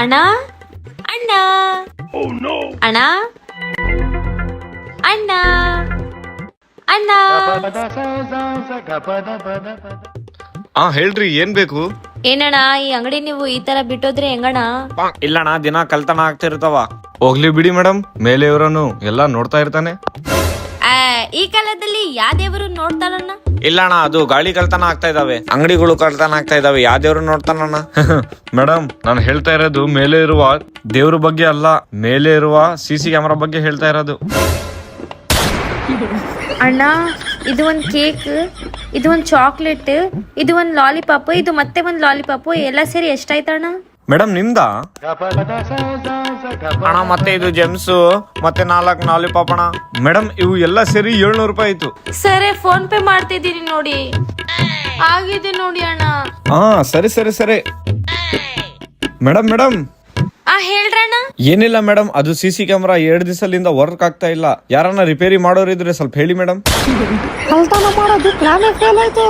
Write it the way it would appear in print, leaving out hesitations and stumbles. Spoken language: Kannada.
ಅಣ್ಣ ಅಣ್ಣ ಅಣ್ಣ ಅಣ್ಣ ಅಣ್ಣ. ಹೇಳ್ರಿ ಏನ್ ಬೇಕು? ಏನಣ್ಣ ಈ ಅಂಗಡಿ ನೀವು ಈ ತರ ಬಿಟ್ಟೋದ್ರೆ ಹೆಂಗಣ್ಣ? ಇಲ್ಲಣ್ಣ, ದಿನ ಕಳ್ತನ ಆಗ್ತಿರ್ತಾವ. ಹೋಗ್ಲಿ ಬಿಡಿ ಮೇಡಮ್, ಮೇಲೆ ಇವ್ರನ್ನು ಎಲ್ಲಾ ನೋಡ್ತಾ ಇರ್ತಾನೆ. ಈ ಕಾಲದಲ್ಲಿ ಯಾ ದೇವರು ನೋಡ್ತಾರಣ್ಣ? ಇಲ್ಲಣ್ಣ, ಅದು ಗಾಳಿ ಕಳ್ತನ ಆಗ್ತಾ ಇದಾವೆ, ಅಂಗಡಿಗಳು ಕಳ್ತನ ಆಗ್ತಾ ಇದಾವೆ, ಯಾವ ದೇವ್ರು ನೋಡ್ತಾನಣ್ಣ? ಮೇಡಮ್, ನಾನು ಹೇಳ್ತಾ ಇರೋದು ಮೇಲೆ ಇರುವ ದೇವ್ರ ಬಗ್ಗೆ ಅಲ್ಲ, ಮೇಲೆ ಇರುವ CC ಕ್ಯಾಮೆರಾ ಬಗ್ಗೆ ಹೇಳ್ತಾ ಇರೋದು. ಅಣ್ಣ, ಇದು ಒಂದ್ ಕೇಕ್, ಇದು ಒಂದ್ ಚಾಕ್ಲೇಟ್, ಇದು ಒಂದ್ ಲಾಲಿಪಾಪ್, ಇದು ಮತ್ತೆ ಒಂದ್ ಲಾಲಿಪಾಪ್, ಎಲ್ಲ ಸೇರಿ ಎಷ್ಟಾಯ್ತಣ್ಣ? ಮೇಡಮ್ ನಿಮ್ದ ಅಣ್ಣ? ಮತ್ತೆ ಇದು ಜೆಮ್ಸು, ಮತ್ತೆ 4 ಲಾಲಿಪಾಪ್ ಅಣ್ಣ. ಮೇಡಮ್ ಇವು ಎಲ್ಲ ಸೇರಿ 700 ರೂಪಾಯಿ ಆಯ್ತು. ಸರಿ, ಫೋನ್ ಪೇ ಮಾಡ್ತಿದ್ದೀನಿ ನೋಡಿ, ಆಗಿದೆ ನೋಡಿ ಅಣ್ಣ. ಸರಿ ಸರಿ ಸರಿ. ಮೇಡಮ್ ಹೇಳ್ರಣ್ಣ. ಏನಿಲ್ಲ ಮೇಡಮ್, ಅದು CC ಕ್ಯಾಮೆರಾ 2 ದಿವಸದಿಂದ ವರ್ಕ್ ಆಗ್ತಾ ಇಲ್ಲ. ಯಾರನ್ನ ರಿಪೇರಿ ಮಾಡೋರಿದ್ರೆ ಸ್ವಲ್ಪ ಹೇಳಿ ಮೇಡಮ್. ಕಳ್ತನ ಮಾಡೋದು ಪ್ಲಾನ್ ಫೇಲ್ ಆಯ್ತು.